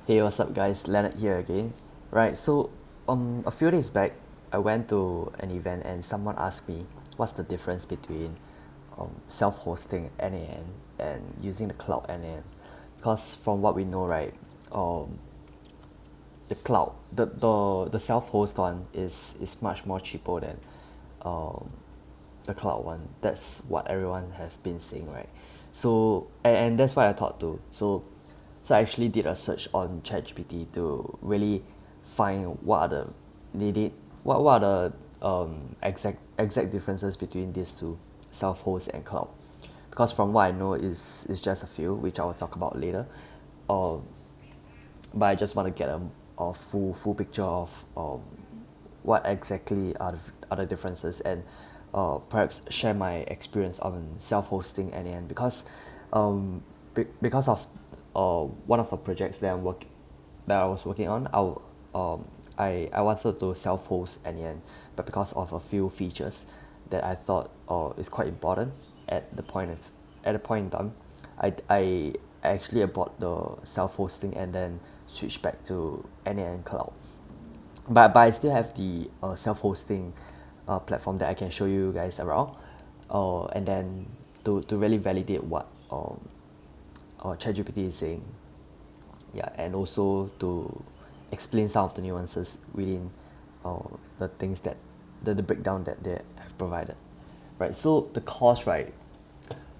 Hey, what's up, guys? Leonard here again. Right, so a few days back, I went to an event and someone asked me what's the difference between self-hosting n8n and using the cloud n8n. Because from what we know, right, um, the cloud, the self-host one is much more cheaper than um, the cloud one. That's what everyone have been saying, right? So and that's what I thought too. So I actually did a search on ChatGPT to really find what are the needed what are the exact differences between these two, self-host and cloud. Because from what I know is just a few, which I will talk about later. Um, but I just want to get a full picture of what exactly are the differences, and perhaps share my experience on self-hosting n8n because because of one of the projects that I was working on. I wanted to self-host n8n, but because of a few features that I thought is quite important at the point at the point in time, I actually bought the self-hosting and then switched back to n8n cloud. But I still have the self-hosting platform that I can show you guys around, and then to really validate what ChatGPT is saying. Yeah, and also to explain some of the nuances within uh, the things that the breakdown that they have provided. Right, so the cost, right,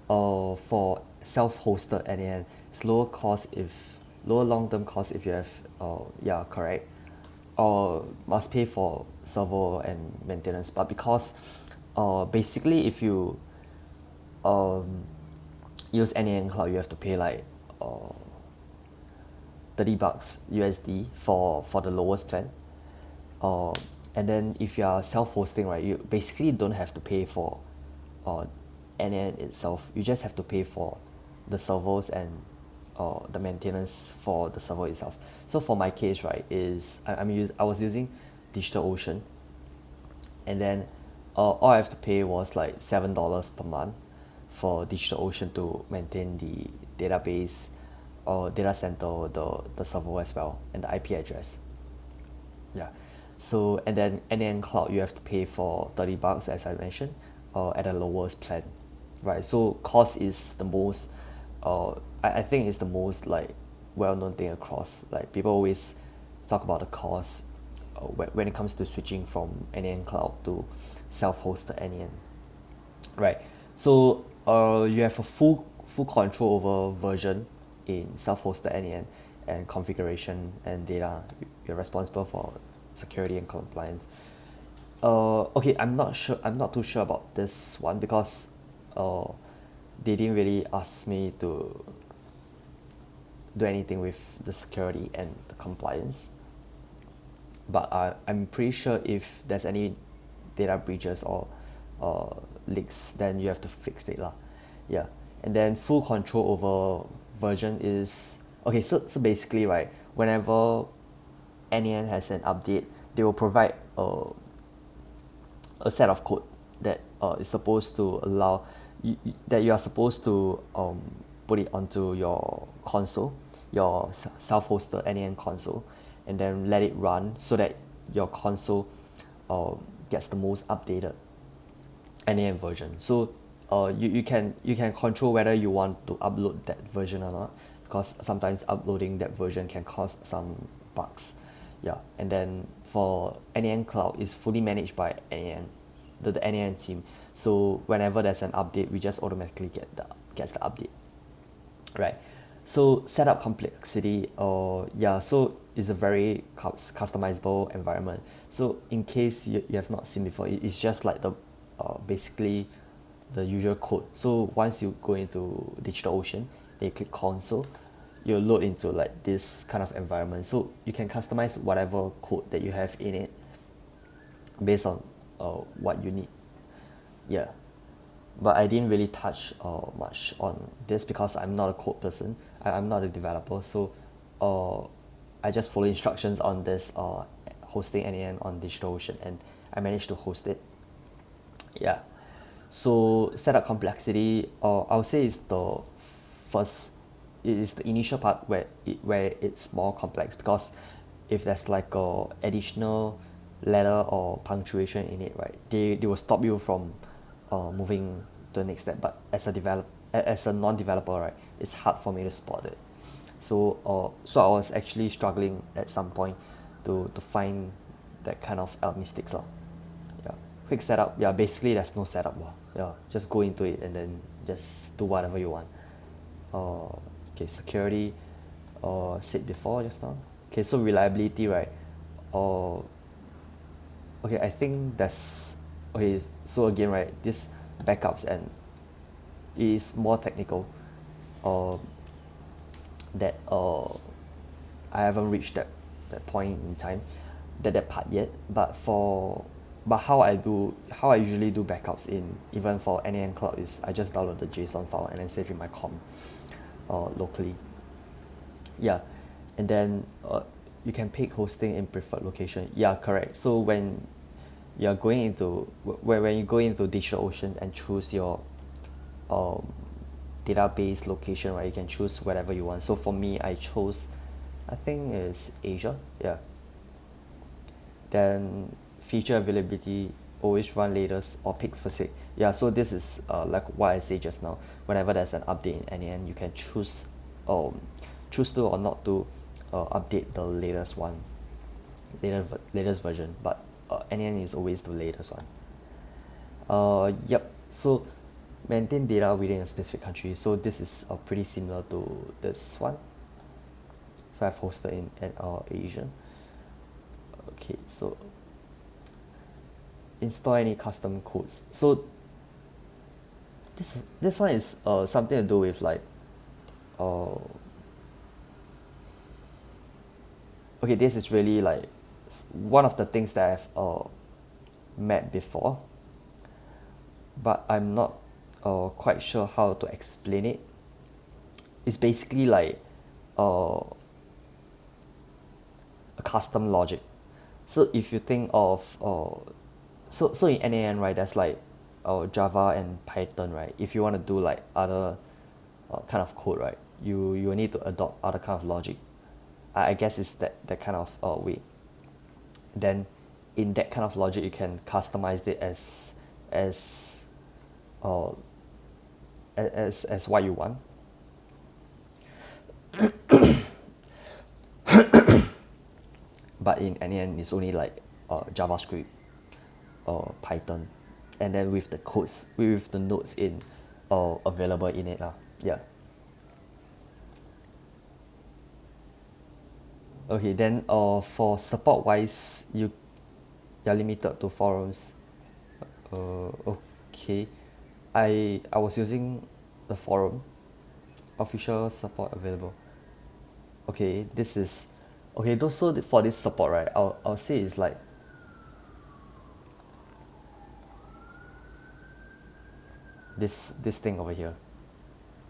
for self-hosted n8n is lower cost if lower long-term cost if you have yeah, correct, or must pay for server and maintenance. But because basically if you use n8n cloud, you have to pay like $30 USD for the lowest plan. uh, and then if you are self-hosting, right, you basically don't have to pay for uh, n8n itself. You just have to pay for the servers and the maintenance for the server itself. So for my case, right, I was using DigitalOcean, and then all I have to pay was like $7 per month for DigitalOcean to maintain the database or data center, the server as well, and the IP address. Yeah. So and then cloud, you have to pay for $30 as I mentioned, at the lowest plan, right? So cost is the most, I think it's the most like well known thing across. Like people always talk about the cost when it comes to switching from n8n cloud to self-hosted n8n, right? So you have a full control over version in self-hosted n8n and configuration and data. You're responsible for security and compliance. Okay, I'm not too sure about this one because uh, they didn't really ask me to do anything with the security and the compliance. But I'm pretty sure if there's any data breaches or uh, leaks, then you have to fix it lah. Yeah, and then full control over version is okay. So basically, right, whenever n8n has an update, they will provide a set of code that is supposed to allow that you are supposed to put it onto your console, your self-hosted n8n console, and then let it run so that your console gets the most updated n8n version. So you can control whether you want to upload that version or not, because sometimes uploading that version can cause some bugs. Yeah, and then for n8n cloud is fully managed by n8n, the n8n team. So whenever there's an update, we just automatically gets the update, right? So setup complexity, yeah, so it's a very customizable environment. So in case you have not seen before, it's just like the basically the usual code. So once you go into DigitalOcean, then you click console, you'll load into like this kind of environment. So you can customize whatever code that you have in it based on what you need. Yeah, but I didn't really touch much on this because I'm not a code person. I'm not a developer, so uh, I just follow instructions on this hosting n8n on DigitalOcean, and I managed to host it. Yeah, so setup complexity, I would say is the first it is the initial part where it's more complex, because if there's like a additional letter or punctuation in it, right, they will stop you from moving to the next step. But as a non-developer, right, it's hard for me to spot it. So I was actually struggling at some point to find that kind of mistakes lah. Yeah, quick setup. Yeah, basically there's no setup lah. Yeah, just go into it and then just do whatever you want. Okay, security. Said before just now. Okay, so reliability, right? Uh, okay, I think that's okay. So again, right, this backups and is more technical. Uh, that I haven't reached that point in time, that part yet. But how I usually do backups in even for n8n cloud is I just download the JSON file and then save in my com locally. Yeah, and then you can pick hosting in preferred location. Yeah, correct. So when you're going into when you go into DigitalOcean and choose your um, database location, right, you can choose whatever you want. So for me, I chose, I think it's Asia. Yeah. Then feature availability, always run latest or picks for sake. Yeah, so this is like what I say just now. Whenever there's an update in n8n, you can choose to or not to update the latest one, latest version. But n8n is always the latest one. Yep. So maintain data within a specific country. So this is pretty similar to this one. So I've hosted in Asia. Okay, so install any custom codes. So this one is something to do with like okay, this is really like one of the things that I've met before, but I'm not quite sure how to explain it. It's basically like a custom logic. So if you think of so in n8n, right, there's like Java and Python, right. If you want to do like other kind of code, right, you need to adopt other kind of logic. I guess it's that kind of way. Then in that kind of logic, you can customize it uh, as what you want. But in n8n, it's only like JavaScript or Python, and then with the codes, with the nodes in available in it lah. Yeah. Okay, then for support wise, you're limited to forums. Okay, I was using the forum, official support available. Okay, this is okay. So for this support, right, I'll say it's like this thing over here.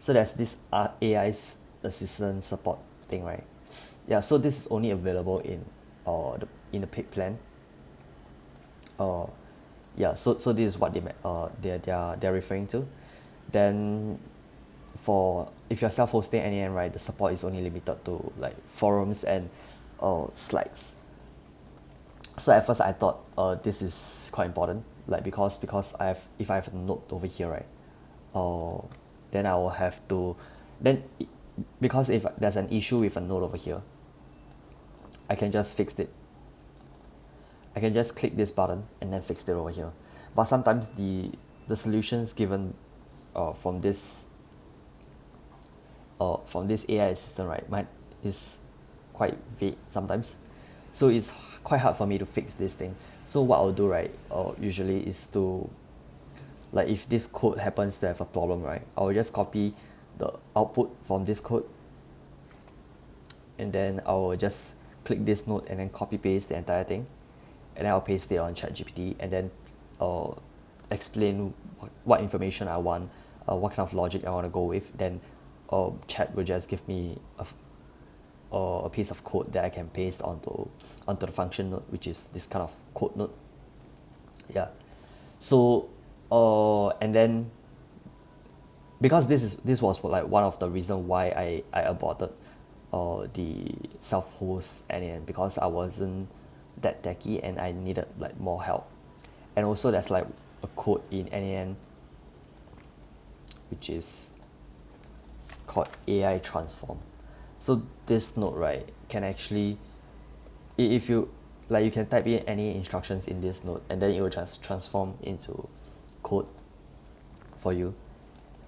So there's this AI's assistant support thing, right? Yeah, so this is only available in the paid plan. Uh, yeah, so this is what they're referring to. Then for if you're self-hosting n8n, right, the support is only limited to like forums and slides. So at first I thought this is quite important, like because if I have a node over here, right, then I will have to then because if there's an issue with a node over here, I can just fix it. I can just click this button and then fix it over here. But sometimes the solutions given from this AI assistant, right, is quite vague sometimes. So it's quite hard for me to fix this thing. So what I'll do, right, usually is to, like, if this code happens to have a problem, right, I'll just copy the output from this code, and then I'll just click this node and then copy paste the entire thing, and then I'll paste it on ChatGPT, and then explain what information I want, what kind of logic I want to go with. Then Chat will just give me a piece of code that I can paste onto the function node, which is this kind of code node. Yeah. So and then because this was like one of the reason why I aborted the self-host n8n, because I wasn't that techy and I needed like more help. And also there's like a code in n8n which is called AI transform. So this node, right, can actually, if you like, you can type in any instructions in this node and then it will just transform into code for you.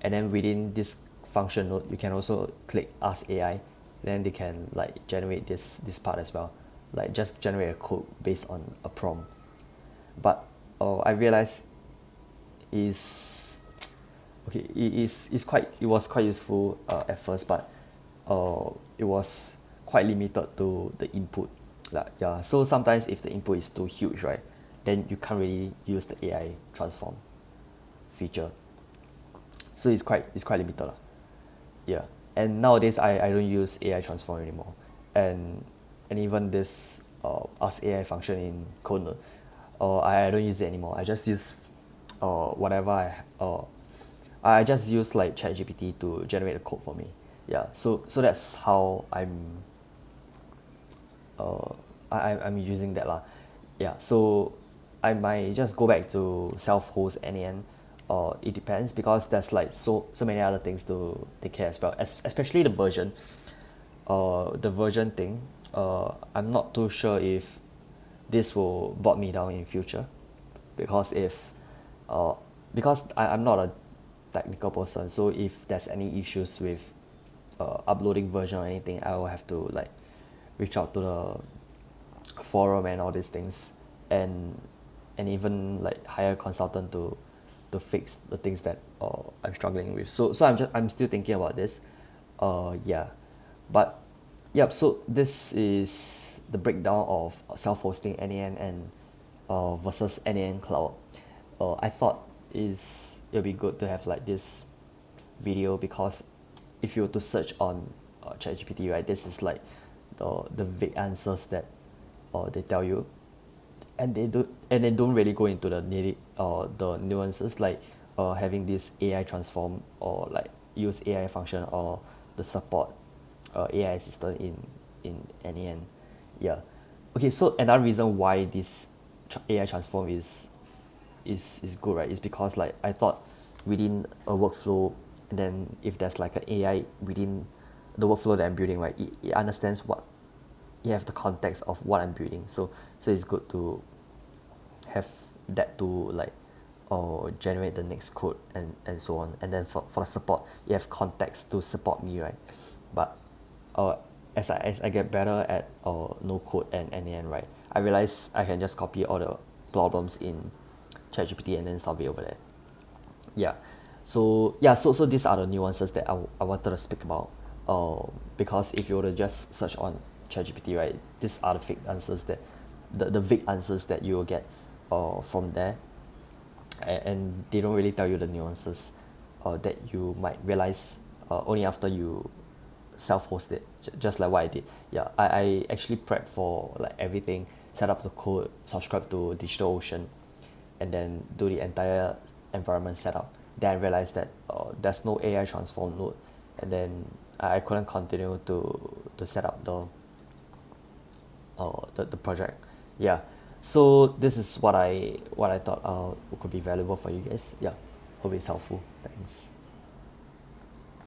And then within this function node, you can also click ask AI, then they can like generate this part as well, like just generate a code based on a prompt. But I realized is okay, it was quite useful at first, but it was quite limited to the input. Like, yeah, so sometimes if the input is too huge, right, then you can't really use the AI transform feature. So it's quite limited lah. Yeah, and nowadays I don't use AI transform anymore, and even this ask AI function in code, I don't use it anymore. I just use whatever I just use like ChatGPT to generate a code for me. Yeah, so that's how uh I'm using that lah. Yeah, so I might just go back to self-host n8n. It depends, because there's like so many other things to take care as well, especially the version thing. I'm not too sure if this will bog me down in future, because if I'm not a technical person, so if there's any issues with uploading version or anything, I will have to like reach out to the forum and all these things, and even like hire a consultant to fix the things that I'm struggling with. So I'm still thinking about this. Yeah, but yep. So this is the breakdown of self-hosting n8n and versus n8n cloud. I thought it'll be good to have like this video, because if you were to search on ChatGPT, right, this is like the vague answers that they tell you, and they don't really go into the nuances, like having this AI transform, or like use AI function, or the support AI assistant in n8n. Yeah. Okay, so another reason why this AI transform is good, right, is because like I thought within a workflow, and then if there's like an AI within the workflow that I'm building, right, it understands what, you have the context of what I'm building. So it's good to have that to like generate the next code, and so on. And then for the support, you have context to support me, right? But as I get better at no code and n8n, right, I realize I can just copy all the problems in ChatGPT and then solve it over there. Yeah. So these are the nuances that I wanted to speak about. Because if you were to just search on ChatGPT, right, these are the fake answers that the vague answers that you will get from there, and they don't really tell you the nuances that you might realize only after you self-host it, just like what I did. Yeah, I actually prepped for like everything, set up the code, subscribe to DigitalOcean, and then do the entire environment setup. Then I realized that there's no AI transform node, and then I couldn't continue to set up the project. Yeah, so this is what I thought could be valuable for you guys. Yeah, hope it's helpful. Thanks.